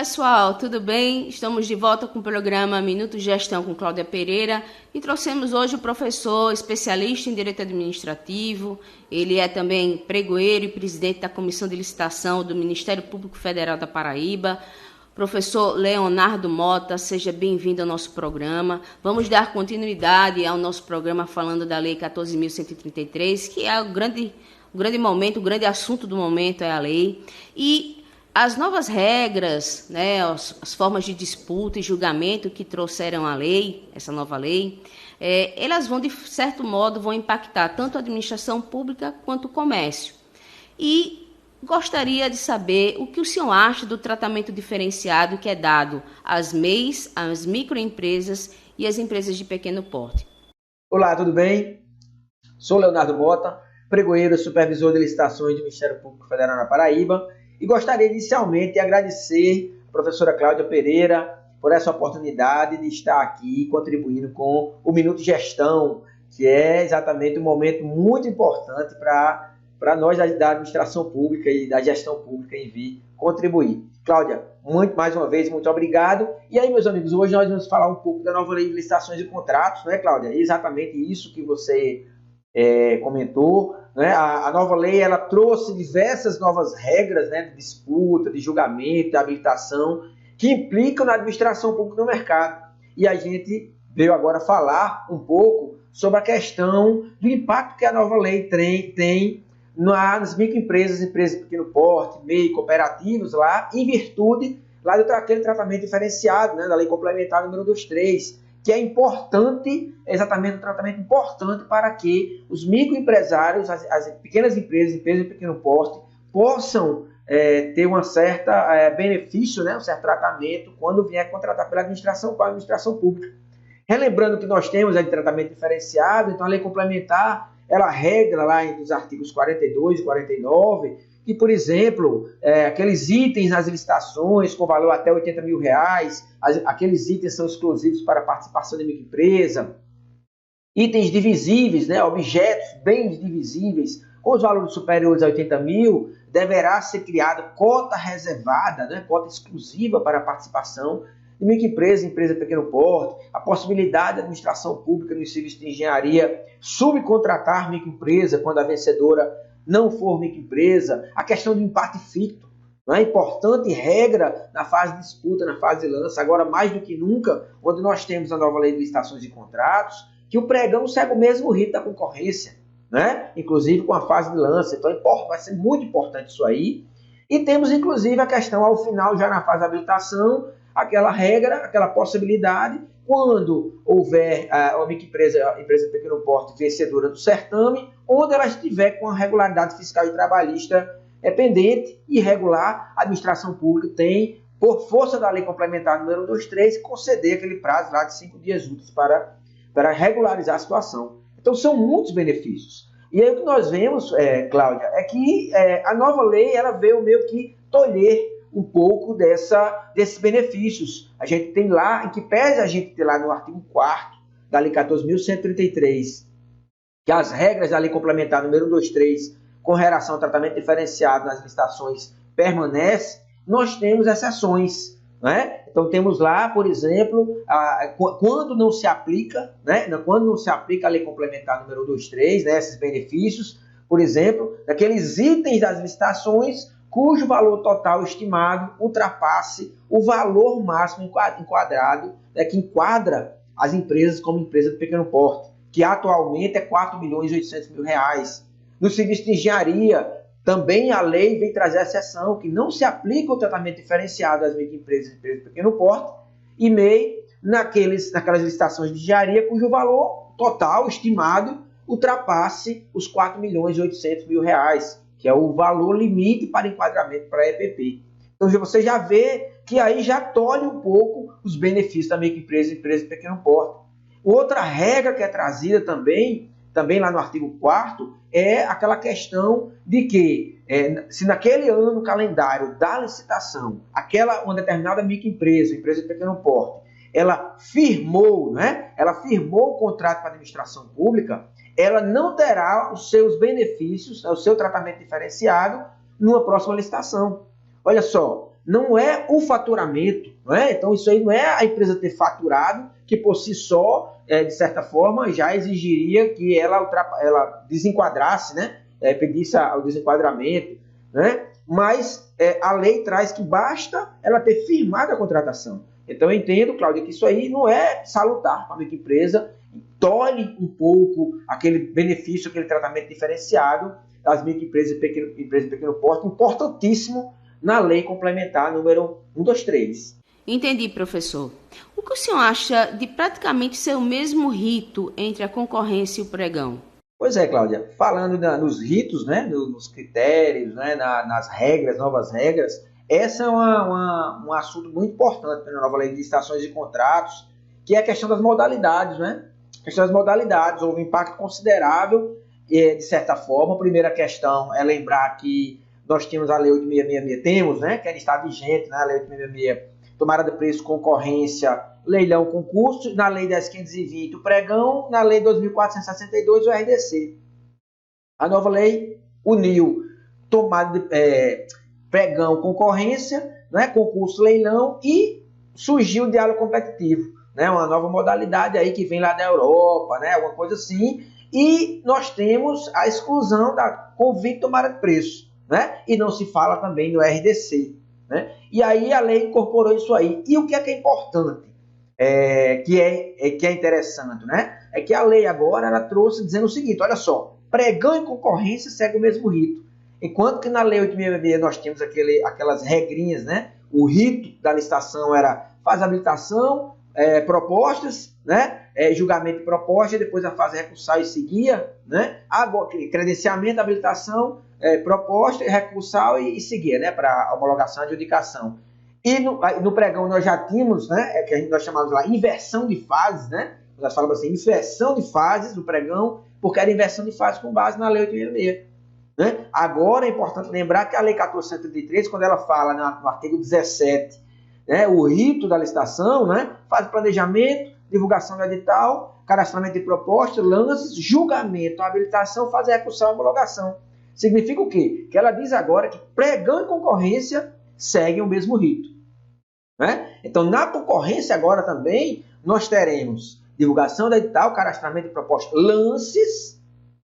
Pessoal, tudo bem? Estamos de volta com o programa Minuto Gestão com Cláudia Pereira e trouxemos hoje o professor especialista em Direito Administrativo. Ele é também pregoeiro e presidente da Comissão de Licitação do Ministério Público Federal da Paraíba. Professor Leonardo Mota, seja bem-vindo ao nosso programa. Vamos dar continuidade ao nosso programa falando da Lei 14.133, que é o grande momento, o grande assunto do momento é a lei. E as novas regras, né, as formas de disputa e julgamento que trouxeram a lei, essa nova lei, elas vão, de certo modo, vão impactar tanto a administração pública quanto o comércio. E gostaria de saber o que o senhor acha do tratamento diferenciado que é dado às MEIs, às microempresas e às empresas de pequeno porte. Olá, tudo bem? Sou Leonardo Mota, pregoeiro e supervisor de licitações do Ministério Público Federal na Paraíba. E gostaria inicialmente de agradecer a professora Cláudia Pereira por essa oportunidade de estar aqui contribuindo com o Minuto Gestão, que é exatamente um momento muito importante para nós da administração pública e da gestão pública em vir contribuir. Cláudia, mais uma vez, muito obrigado. E aí, meus amigos, hoje nós vamos falar um pouco da nova lei de licitações e contratos, né, Cláudia? É exatamente isso que você comentou, né? A nova lei ela trouxe diversas novas regras, né, de disputa, de julgamento, de habilitação, que implicam na administração pública no mercado. E a gente veio agora falar um pouco sobre a questão do impacto que a nova lei tem nas microempresas, empresas de pequeno porte, MEI, cooperativos, lá, em virtude lá daquele tratamento diferenciado, né, da lei complementar número 2.3, que é importante, exatamente um tratamento importante para que os microempresários, as pequenas empresas de pequeno porte, possam ter um certo benefício, né, um certo tratamento quando vier contratar pela administração para a administração pública. Relembrando que nós temos de tratamento diferenciado, então a lei complementar, ela regra lá entre os artigos 42 e 49, que, por exemplo, aqueles itens nas licitações com valor até R$80 mil, aqueles itens são exclusivos para a participação da microempresa. Itens divisíveis, né, objetos, bens divisíveis, com os valores superiores a 80 mil, deverá ser criada cota reservada, né, cota exclusiva para a participação de microempresa, empresa de pequeno porte, a possibilidade da administração pública no serviço de engenharia subcontratar microempresa quando a vencedora não for microempresa, a questão do empate ficto, não é importante regra na fase de disputa, na fase de lança, agora mais do que nunca, onde nós temos a nova lei de licitações e contratos, que o pregão segue o mesmo rito da concorrência, né? Inclusive com a fase de lança, então vai ser muito importante isso aí. E temos inclusive a questão ao final, já na fase de habilitação, aquela regra, aquela possibilidade, quando houver uma microempresa, empresa de pequeno porte vencedora do certame, onde ela estiver com a regularidade fiscal e trabalhista pendente e irregular, a administração pública tem, por força da lei complementar número 2.3, conceder aquele prazo lá de 5 dias úteis para regularizar a situação. Então são muitos benefícios. E aí o que nós vemos, Cláudia, é que a nova lei ela veio meio que tolher um pouco desses benefícios. A gente tem lá, em que pese a gente ter lá no artigo 4º da Lei 14.133, que as regras da Lei Complementar número 2.3, com relação ao tratamento diferenciado nas licitações, permanece, nós temos exceções, né? Então temos lá, por exemplo, quando não se aplica, né? Quando não se aplica a Lei Complementar número 2.3, né? Esses benefícios, por exemplo, daqueles itens das licitações cujo valor total estimado ultrapasse o valor máximo enquadrado, né, que enquadra as empresas como empresa de pequeno porte, que atualmente é R$4.800.000. No serviço de engenharia, também a lei vem trazer a exceção, que não se aplica o tratamento diferenciado às microempresas e empresas de pequeno porte, e MEI naquelas licitações de engenharia cujo valor total estimado ultrapasse os R$4.800.000, que é o valor limite para enquadramento para a EPP. Então você já vê que aí já tolhe um pouco os benefícios da microempresa e empresa de pequeno porte. Outra regra que é trazida também lá no artigo 4º, é aquela questão de que se naquele ano calendário da licitação, uma determinada microempresa, empresa de pequeno porte, ela firmou, né? Ela firmou o contrato para a administração pública, ela não terá os seus benefícios, o seu tratamento diferenciado numa próxima licitação. Olha só, não é o faturamento, não é? Então isso aí não é a empresa ter faturado, que por si só, de certa forma, já exigiria que ela desenquadrasse, né? Pedisse o desenquadramento, né? Mas a lei traz que basta ela ter firmado a contratação. Então eu entendo, Cláudia, que isso aí não é salutar para a microempresa, tolhe um pouco aquele benefício, aquele tratamento diferenciado das microempresas e empresas de pequeno porte, importantíssimo na lei complementar número 123. Entendi, professor. O que o senhor acha de praticamente ser o mesmo rito entre a concorrência e o pregão? Pois é, Cláudia, falando nos ritos, né, nos critérios, né, nas regras, novas regras, essa é um assunto muito importante na nova lei de licitações e contratos, que é a questão das modalidades, né? A questão das modalidades, houve um impacto considerável, de certa forma. A primeira questão é lembrar que nós tínhamos a Lei 8.666, né, que ainda está vigente, né, a Lei 8.666, tomada de preço, concorrência, leilão, concurso, na Lei 10.520, o pregão, na Lei 2.462, o RDC. A nova lei uniu tomada de pregão, concorrência, né, concurso, leilão, e surgiu o diálogo competitivo, né, uma nova modalidade aí que vem lá da Europa, né, alguma coisa assim, e nós temos a exclusão da convite tomada de preço, né, e não se fala também do RDC, né, e aí a lei incorporou isso aí. E o que é importante, que é interessante, né, é que a lei agora ela trouxe dizendo o seguinte, olha só, pregão e concorrência segue o mesmo rito, enquanto que na lei 8.666 nós tínhamos aquelas regrinhas, né, o rito da licitação era fase de habilitação, propostas, né, julgamento de proposta, depois a fase recursal e seguia, né, credenciamento, habilitação, proposta, recursal e seguia, né, para homologação e adjudicação. E no pregão nós já tínhamos, né, que nós chamamos lá inversão de fases, né, nós falamos assim, inversão de fases no pregão, porque era inversão de fases com base na lei 8.666. Né? Agora é importante lembrar que a lei 14.133, quando ela fala no artigo 17, né, o rito da licitação, né, faz planejamento, divulgação do edital, cadastramento de proposta, lances, julgamento, habilitação, faz a recursão e homologação. Significa o quê? Que ela diz agora que pregão e concorrência seguem o mesmo rito. Né? Então, na concorrência agora também, nós teremos divulgação do edital, cadastramento de proposta, lances,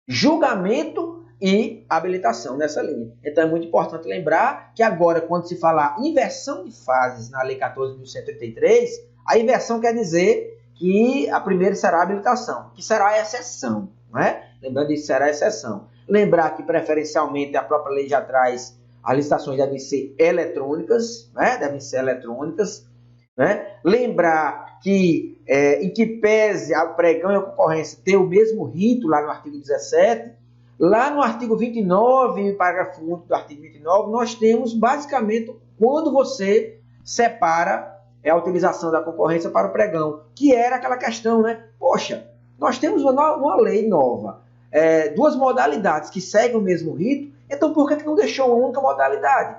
julgamento e habilitação nessa linha. Então é muito importante lembrar que agora, quando se falar inversão de fases na Lei 14.133, a inversão quer dizer que a primeira será a habilitação, que será a exceção. Não é? Lembrando que será a exceção. Lembrar que preferencialmente a própria lei já traz as licitações devem ser eletrônicas, né? Devem ser eletrônicas. Né? Lembrar que, em que pese a pregão e a concorrência ter o mesmo rito lá no artigo 17, lá no artigo 29, parágrafo único do artigo 29, nós temos basicamente quando você separa a utilização da concorrência para o pregão, que era aquela questão, né? Poxa, nós temos uma lei nova, duas modalidades que seguem o mesmo rito, então por que não deixou uma única modalidade?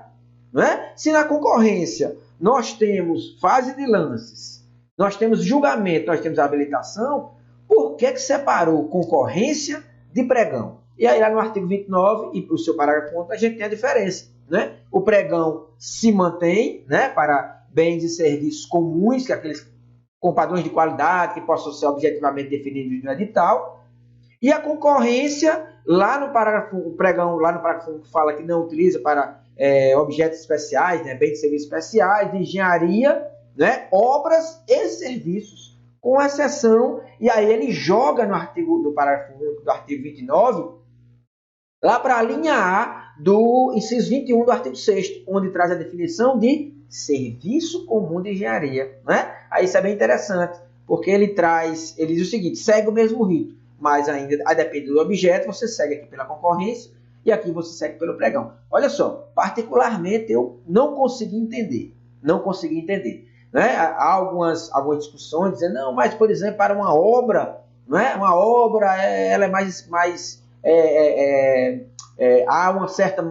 Não é? Se na concorrência nós temos fase de lances, nós temos julgamento, nós temos habilitação, por que separou concorrência de pregão? E aí lá no artigo 29 e para o seu parágrafo único a gente tem a diferença. Né? O pregão se mantém, né, para bens e serviços comuns, que aqueles com padrões de qualidade que possam ser objetivamente definidos no edital. E a concorrência, lá no parágrafo, o pregão, lá no parágrafo único fala que não utiliza para objetos especiais, né, bens e serviços especiais, de engenharia, né, obras e serviços, com exceção, e aí ele joga no parágrafo único do artigo 29, lá para a linha A do inciso 21 do artigo 6º, onde traz a definição de serviço comum de engenharia. Né? Aí isso é bem interessante, porque ele diz o seguinte, segue o mesmo rito, mas ainda, a depender do objeto, você segue aqui pela concorrência e aqui você segue pelo pregão. Olha só, particularmente eu não consegui entender. Né? Há algumas discussões dizendo, não, mas por exemplo, para uma obra, né? Uma obra ela é mais há uma certa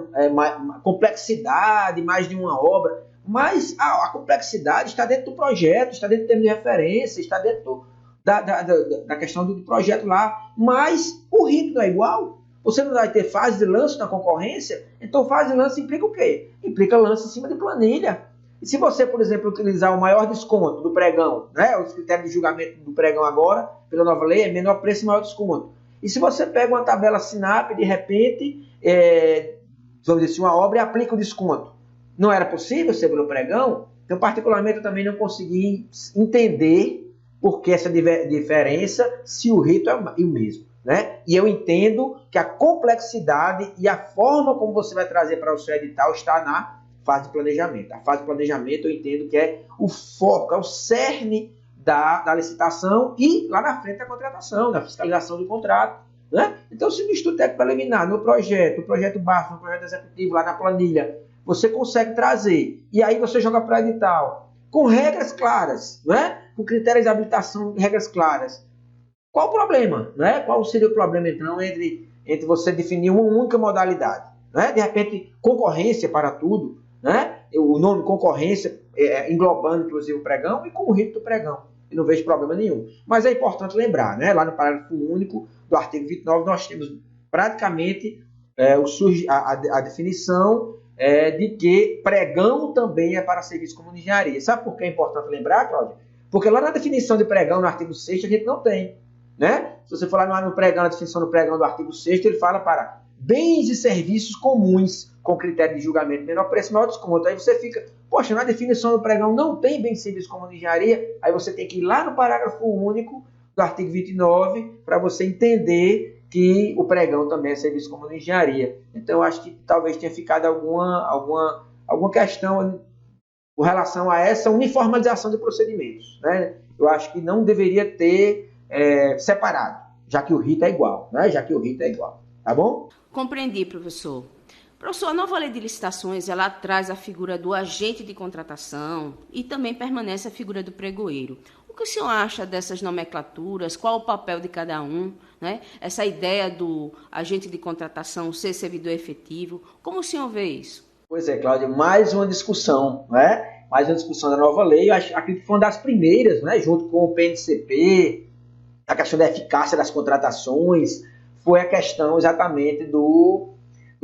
complexidade mais de uma obra, mas a complexidade está dentro do projeto, está dentro do termo de referência, está dentro da questão do projeto lá, mas o rito não é igual, você não vai ter fase de lance na concorrência, então fase de lance implica o quê? Implica lance em cima de planilha. E se você, por exemplo, utilizar o maior desconto do pregão, né, os critérios de julgamento do pregão agora, pela nova lei, é menor preço e maior desconto. E se você pega uma tabela SINAP, de repente, vamos dizer assim, uma obra e aplica o desconto, não era possível ser pelo pregão? Então, particularmente, eu também não consegui entender por que essa diferença se o rito é o mesmo. Né? E eu entendo que a complexidade e a forma como você vai trazer para o seu edital está na fase de planejamento. A fase de planejamento eu entendo que é o foco, é o cerne da licitação e lá na frente da contratação, da fiscalização do contrato. Né? Então, se no estudo técnico preliminar, no projeto básico, no projeto executivo, lá na planilha, você consegue trazer, e aí você joga para o edital, com regras claras, né? Com critérios de habilitação, regras claras. Qual o problema? Né? Qual seria o problema, então, entre você definir uma única modalidade? Né? De repente, concorrência para tudo, né? O nome concorrência englobando, inclusive, o pregão e com o rito do pregão. Eu não vejo problema nenhum. Mas é importante lembrar, né? Lá no parágrafo único do artigo 29, nós temos praticamente a definição de que pregão também é para serviço como engenharia. Sabe por que é importante lembrar, Cláudio? Porque lá na definição de pregão, no artigo 6º, a gente não tem. Né? Se você for lá no pregão, na definição do pregão do artigo 6º, ele fala para bens e serviços comuns com critério de julgamento menor preço, maior desconto. Aí você fica, poxa, na definição do pregão não tem bens e serviços comuns de engenharia, aí você tem que ir lá no parágrafo único do artigo 29 para você entender que o pregão também é serviço comum de engenharia. Então, eu acho que talvez tenha ficado alguma questão com relação a essa uniformização de procedimentos. Né? Eu acho que não deveria ter separado, já que o rito é igual, né? Tá bom? Compreendi, professor. Professor, a nova lei de licitações, ela traz a figura do agente de contratação e também permanece a figura do pregoeiro. O que o senhor acha dessas nomenclaturas? Qual o papel de cada um? Né? Essa ideia do agente de contratação ser servidor efetivo, como o senhor vê isso? Pois é, Cláudia, mais uma discussão, né? Mais uma discussão da nova lei. Eu acredito que foi uma das primeiras, né? Junto com o PNCP, a questão da eficácia das contratações, foi a questão exatamente do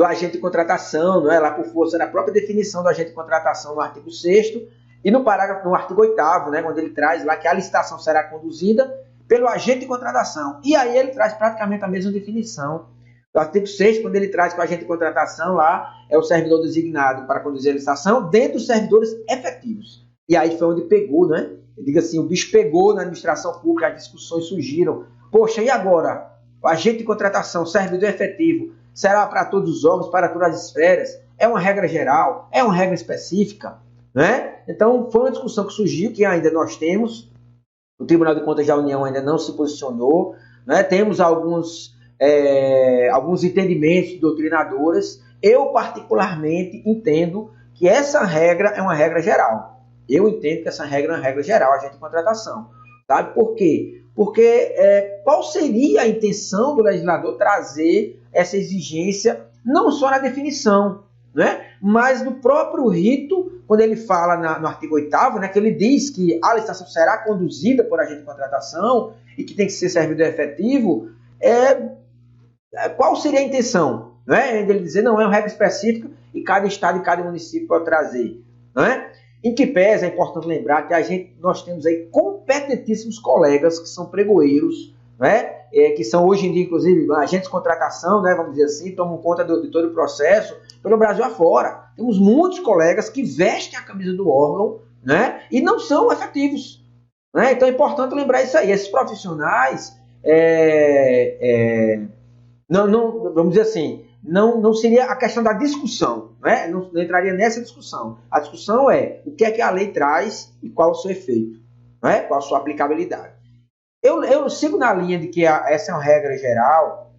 agente de contratação, não é? Lá por força da própria definição do agente de contratação no artigo 6º e no artigo 8º, né? Onde ele traz lá que a licitação será conduzida pelo agente de contratação. E aí ele traz praticamente a mesma definição do artigo 6º, quando ele traz que o agente de contratação lá é o servidor designado para conduzir a licitação dentro dos servidores efetivos. E aí foi onde pegou, né? Eu digo assim, o bicho pegou na administração pública, as discussões surgiram. Poxa, e agora? O agente de contratação, servidor efetivo, será para todos os órgãos, para todas as esferas? É uma regra geral? É uma regra específica? Né? Então, foi uma discussão que surgiu, que ainda nós temos. O Tribunal de Contas da União ainda não se posicionou. Né? Temos alguns entendimentos de doutrinadoras. Eu, particularmente, entendo que essa regra é uma regra geral. Eu entendo que essa regra é uma regra geral, agente de contratação. Sabe por quê? Porque qual seria a intenção do legislador trazer essa exigência, não só na definição, né? Mas no próprio rito, quando ele fala no artigo 8º, né, que ele diz que a licitação será conduzida por agente de contratação e que tem que ser servidor efetivo, qual seria a intenção? Né? Ele dizer, não, é uma regra específica e cada estado e cada município pode trazer. Né? Em que pese, é importante lembrar que nós temos aí competentíssimos colegas que são pregoeiros, né? Que são hoje em dia, inclusive, agentes de contratação, né? Vamos dizer assim, tomam conta de todo o processo pelo Brasil afora. Temos muitos colegas que vestem a camisa do órgão, né? E não são efetivos. Né? Então é importante lembrar isso aí. Esses profissionais, vamos dizer assim, não seria a questão da discussão, né? Não entraria nessa discussão. A discussão é o que é que a lei traz e qual o seu efeito, né? Qual a sua aplicabilidade. Eu sigo na linha de que essa é uma regra geral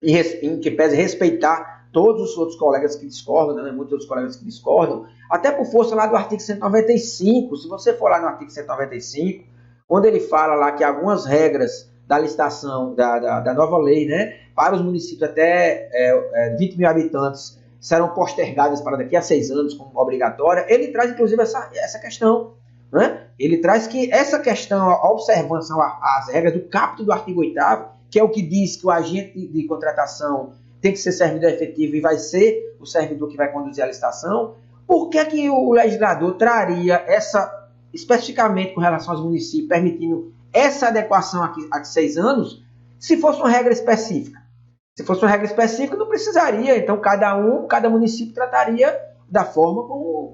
em que pese respeitar todos os outros colegas que discordam, né? Muitos outros colegas que discordam, até por força lá do artigo 195. Se você for lá no artigo 195, onde ele fala lá que algumas regras da licitação da nova lei, né, para os municípios até 20 mil habitantes serão postergadas para daqui a 6 anos como obrigatória, ele traz inclusive essa questão. Né? Ele traz que essa questão, a observância às regras do caput do artigo 8º, que é o que diz que o agente de contratação tem que ser servidor efetivo e vai ser o servidor que vai conduzir a licitação, por que o legislador traria essa, especificamente com relação aos municípios, permitindo essa adequação aqui a 6 anos, se fosse uma regra específica? Se fosse uma regra específica, não precisaria. Então, cada município trataria da forma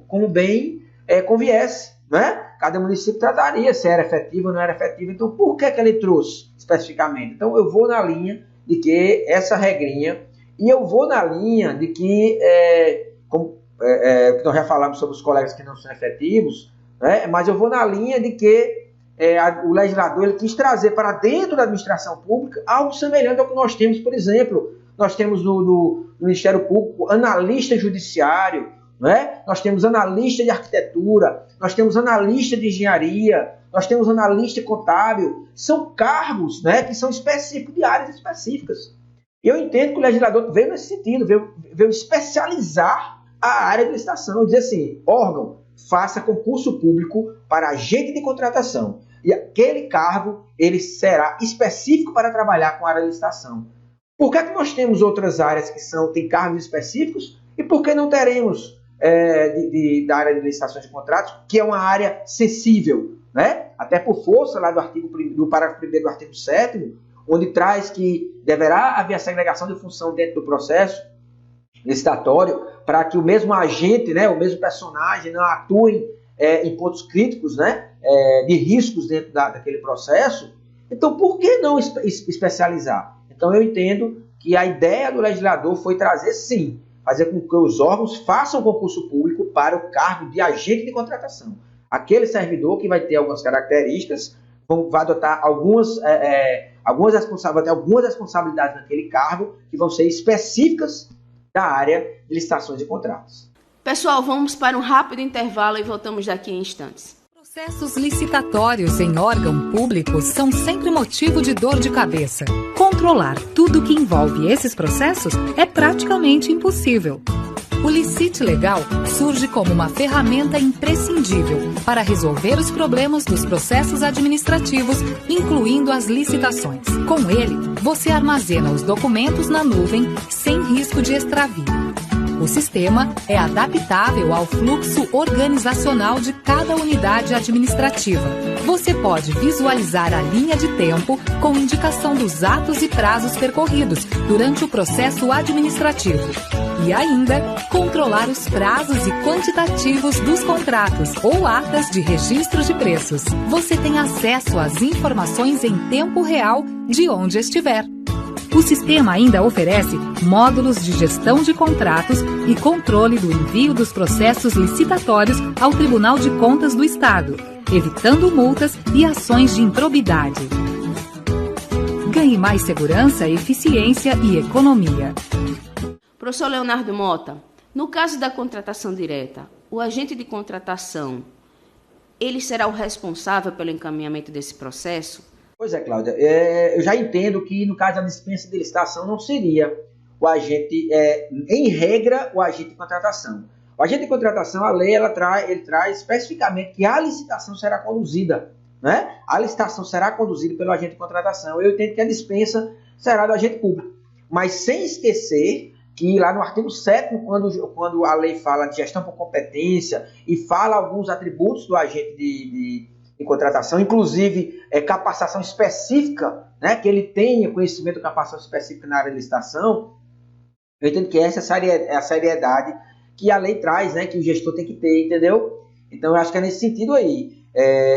como bem conviesse, né? Cada município trataria se era efetivo ou não era efetivo. Então, por que ele trouxe especificamente? Então, eu vou na linha de que essa regrinha, e eu vou na linha de que, nós já falamos sobre os colegas que não são efetivos, né? Mas eu vou na linha de que o legislador ele quis trazer para dentro da administração pública algo semelhante ao que nós temos, por exemplo, nós temos no Ministério Público analista judiciário, né? Nós temos analista de arquitetura, nós temos analista de engenharia, nós temos analista contábil, são cargos, né, que são específicos de áreas específicas. Eu entendo que o legislador veio nesse sentido, veio especializar a área de licitação, dizer assim, órgão, faça concurso público para agente de contratação. E aquele cargo, ele será específico para trabalhar com a área de licitação. Por que nós temos outras áreas que têm cargos específicos e por que não teremos da área de licitações de contratos, que é uma área sensível, né? Até por força lá do parágrafo 1º do artigo 7º, onde traz que deverá haver a segregação de função dentro do processo licitatório, para que o mesmo agente, né, o mesmo personagem não atue em pontos críticos, né, de riscos dentro daquele processo. Então, por que não especializar? Então, eu entendo que a ideia do legislador foi trazer, sim, fazer com que os órgãos façam concurso público para o cargo de agente de contratação. Aquele servidor que vai ter algumas características, vai adotar algumas responsabilidades naquele cargo que vão ser específicas da área de licitações e contratos. Pessoal, vamos para um rápido intervalo e voltamos daqui a instantes. Processos licitatórios em órgão público são sempre motivo de dor de cabeça. Controlar tudo que envolve esses processos é praticamente impossível. O Licite Legal surge como uma ferramenta imprescindível para resolver os problemas dos processos administrativos, incluindo as licitações. Com ele, você armazena os documentos na nuvem sem risco de extravio. O sistema é adaptável ao fluxo organizacional de cada unidade administrativa. Você pode visualizar a linha de tempo com indicação dos atos e prazos percorridos durante o processo administrativo. E ainda, controlar os prazos e quantitativos dos contratos ou atas de registro de preços. Você tem acesso às informações em tempo real de onde estiver. O sistema ainda oferece módulos de gestão de contratos e controle do envio dos processos licitatórios ao Tribunal de Contas do Estado, evitando multas e ações de improbidade. Ganhe mais segurança, eficiência e economia. Professor Leonardo Mota, no caso da contratação direta, o agente de contratação, ele será o responsável pelo encaminhamento desse processo? Pois é, Cláudia. Eu já entendo que, no caso da dispensa de licitação, não seria o agente, em regra, o agente de contratação. O agente de contratação, a lei, ele traz especificamente que a licitação será conduzida, né? A licitação será conduzida pelo agente de contratação. Eu entendo que a dispensa será do agente público. Mas sem esquecer que lá no artigo 7º, quando a lei fala de gestão por competência e fala alguns atributos do agente de contratação, inclusive capacitação específica, né, que ele tenha conhecimento de capacitação específica na área de licitação, eu entendo que essa é a seriedade que a lei traz, né, que o gestor tem que ter, entendeu? Então, eu acho que é nesse sentido aí.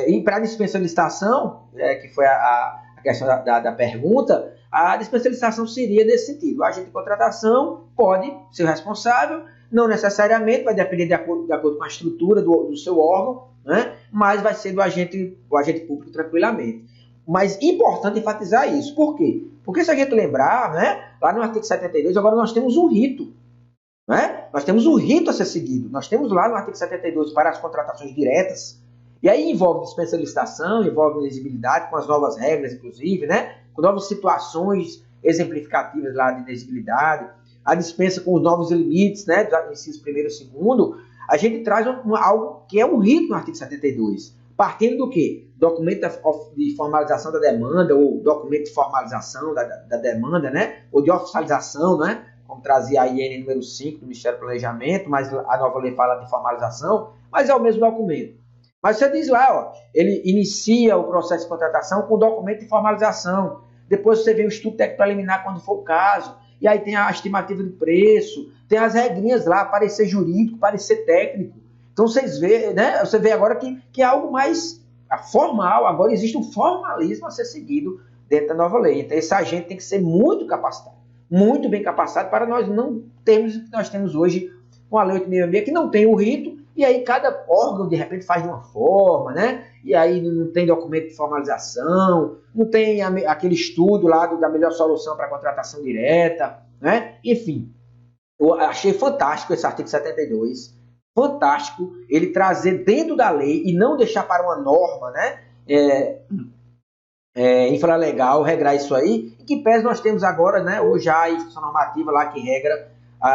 E para a dispensa de licitação, que foi a questão da pergunta, a dispensa de licitação seria nesse sentido. O agente de contratação pode ser o responsável, não necessariamente, vai depender de acordo com a estrutura do seu órgão, né? Mas vai ser o agente público tranquilamente. Mas importante enfatizar isso. Por quê? Porque se a gente lembrar, né, lá no artigo 72, agora nós temos um rito. Né? Nós temos um rito a ser seguido. Nós temos lá no artigo 72 para as contratações diretas. E aí envolve dispensa de licitação, envolve elegibilidade, com as novas regras, inclusive, né? Com novas situações exemplificativas lá de elegibilidade, a dispensa com os novos limites, né, dos incisos 1º e 2º, a gente traz algo que é um rito no artigo 72. Partindo do quê? Documento de formalização da demanda, ou documento de formalização da demanda, né? Ou de oficialização, né? como trazia a IN número 5 do Ministério do Planejamento, mas a nova lei fala de formalização, mas é o mesmo documento. Mas você diz lá, ó, ele inicia o processo de contratação com o documento de formalização, depois você vê o estudo técnico preliminar quando for o caso, e aí tem a estimativa de preço, tem as regrinhas lá, parecer jurídico, parecer técnico. Então vocês vê, né? Você vê agora que é algo mais formal, agora existe um formalismo a ser seguido dentro da nova lei. Então esse agente tem que ser muito capacitado, muito bem capacitado, para nós não termos o que nós temos hoje com a Lei 8.666, que não tem o rito, e aí cada órgão de repente faz de uma forma, né? E aí não tem documento de formalização, não tem aquele estudo lá da melhor solução para a contratação direta, né? Enfim, eu achei fantástico esse artigo 72, fantástico ele trazer dentro da lei e não deixar para uma norma, né? Infralegal regrar isso aí, em que pese nós temos agora, né, hoje a instituição normativa lá que regra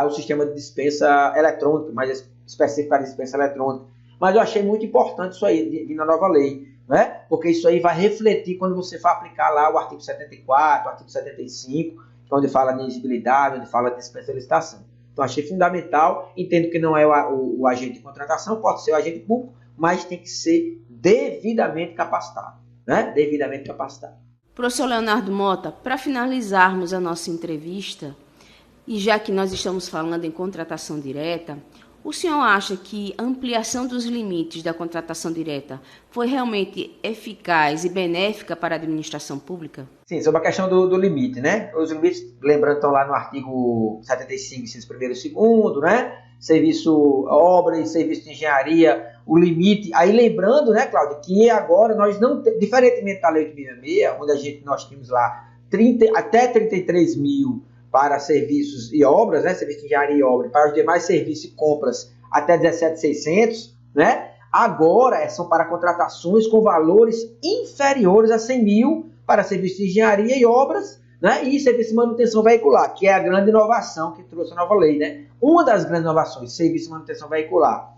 o sistema de dispensa eletrônica, mais específico para a dispensa eletrônica. Mas eu achei muito importante isso aí na nova lei, né? Porque isso aí vai refletir quando você for aplicar lá o artigo 74, o artigo 75, onde fala de elegibilidade, onde fala de dispensa de licitação. Então achei fundamental, entendo que não é o agente de contratação, pode ser o agente público, mas tem que ser devidamente capacitado, né? Devidamente capacitado. Professor Leonardo Mota, para finalizarmos a nossa entrevista, e já que nós estamos falando em contratação direta, o senhor acha que a ampliação dos limites da contratação direta foi realmente eficaz e benéfica para a administração pública? Sim, sobre a questão do limite, né? Os limites, lembrando, estão lá no artigo 75, inciso 1º e 2º, né? Serviço, obra e serviço de engenharia, o limite. Aí lembrando, né, Cláudio, que agora nós não, diferentemente da Lei 8.666, onde nós tínhamos lá até 33 mil para serviços e obras, né, serviço de engenharia e obra, para os demais serviços e compras até 17.600, né? Agora são para contratações com valores inferiores a 100 mil para serviços de engenharia e obras, né? E serviço de manutenção veicular, que é a grande inovação que trouxe a nova lei, né? Uma das grandes inovações, serviço de manutenção veicular.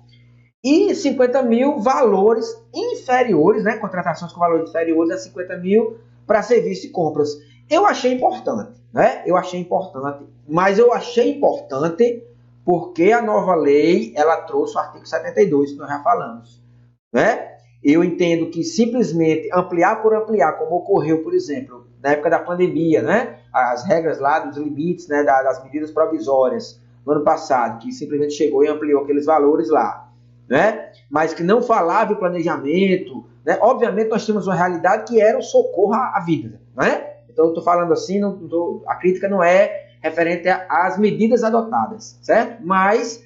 E 50 mil valores inferiores, né? Contratações com valores inferiores a 50 mil para serviço de compras. Eu achei importante, né? Mas eu achei importante porque a nova lei, ela trouxe o artigo 72, que nós já falamos, né? Eu entendo que simplesmente ampliar por ampliar, como ocorreu, por exemplo, na época da pandemia, né? As regras lá dos limites, né? Das medidas provisórias no ano passado, que simplesmente chegou e ampliou aqueles valores lá, né? Mas que não falava em planejamento, né? Obviamente nós tínhamos uma realidade que era o socorro à vida, né? Então, eu estou falando assim, a crítica não é referente às medidas adotadas, certo? Mas,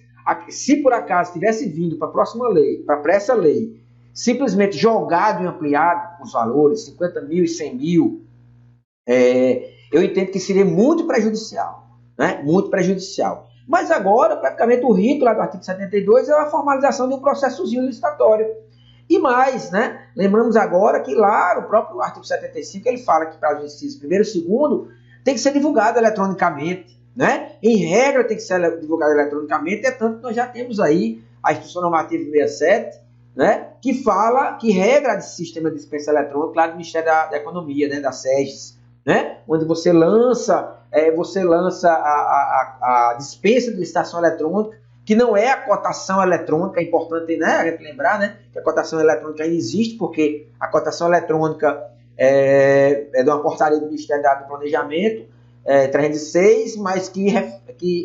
se por acaso tivesse vindo para a próxima lei, para essa lei, simplesmente jogado e ampliado os valores, 50 mil e 100 mil, eu entendo que seria muito prejudicial, né? Muito prejudicial. Mas agora, praticamente, o rito lá do artigo 72 é a formalização de um processozinho licitatório. E mais, né? Lembramos agora que lá no próprio artigo 75 ele fala que para os incisos 1º e 2º tem que ser divulgado eletronicamente, né? Em regra tem que ser divulgado eletronicamente, é tanto que nós já temos aí a Instituição Normativa 67, né? Que regra de sistema de dispensa eletrônica lá do Ministério da Economia, né? Da SEGES, né? Onde você lança a dispensa de licitação eletrônica, que não é a cotação eletrônica, é importante, né, a gente lembrar, né, que a cotação eletrônica ainda existe, porque a cotação eletrônica é de uma portaria do Ministério do Planejamento, 306, mas que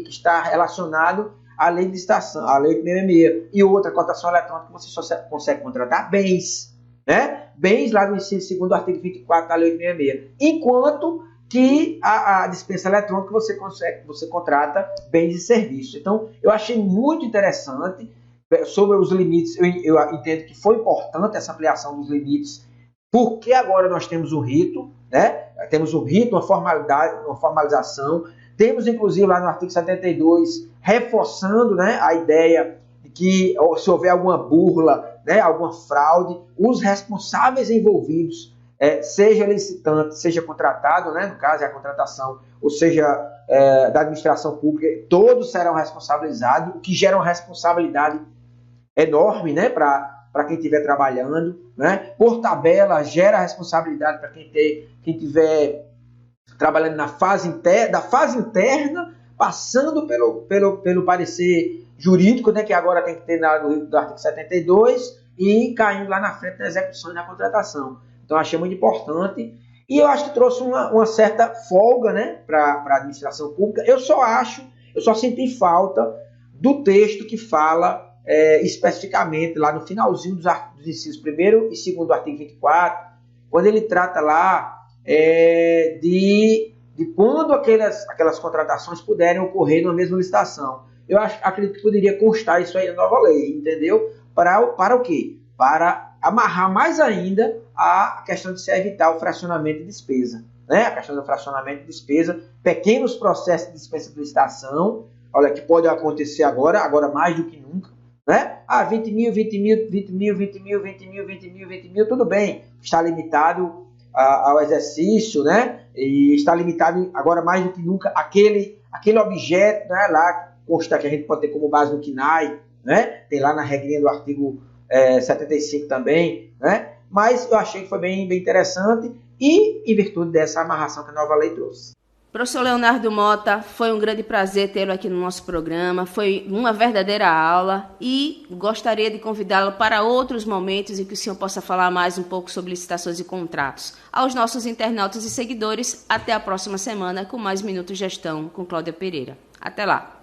está relacionado à lei de licitação, à lei 8.666. E outra cotação eletrônica, você só consegue contratar bens, né, bens lá no inciso 2º do artigo 24 da lei 8.666. Enquanto que a dispensa eletrônica você contrata bens e serviços. Então, eu achei muito interessante sobre os limites. Eu entendo que foi importante essa ampliação dos limites, porque agora nós temos o rito, né? Temos o rito, uma formalização. Temos, inclusive, lá no artigo 72, reforçando, né, a ideia de que se houver alguma burla, né, alguma fraude, os responsáveis envolvidos, seja licitante, seja contratado, né, no caso é a contratação, ou seja, da administração pública, todos serão responsabilizados, o que gera uma responsabilidade enorme, né, para quem estiver trabalhando, né? Por tabela, gera responsabilidade para quem estiver trabalhando da fase interna passando pelo parecer jurídico, né, que agora tem que ter do artigo 72, e caindo lá na frente na execução e na contratação. Então, achei muito importante. E eu acho que trouxe uma certa folga, né, para a administração pública. Eu só senti falta do texto que fala especificamente lá no finalzinho dos incisos 1º e 2º do artigo 24, quando ele trata lá de quando aquelas contratações puderem ocorrer numa mesma licitação. Eu acredito que poderia constar isso aí na nova lei, entendeu? Para o quê? Para amarrar mais ainda a questão de se evitar o fracionamento de despesa, né? A questão do fracionamento de despesa, pequenos processos de dispensa de licitação, olha, que pode acontecer agora mais do que nunca, né? 20 mil, tudo bem, está limitado ao exercício, né? E está limitado agora mais do que nunca aquele objeto, né? Lá consta que a gente pode ter como base no CNAE, né? Tem lá na regrinha do artigo 75 também, né? Mas eu achei que foi bem interessante e em virtude dessa amarração que a nova lei trouxe. Professor Leonardo Mota, foi um grande prazer tê-lo aqui no nosso programa, foi uma verdadeira aula e gostaria de convidá-lo para outros momentos em que o senhor possa falar mais um pouco sobre licitações e contratos. Aos nossos internautas e seguidores, até a próxima semana com mais Minuto Gestão com Cláudia Pereira. Até lá!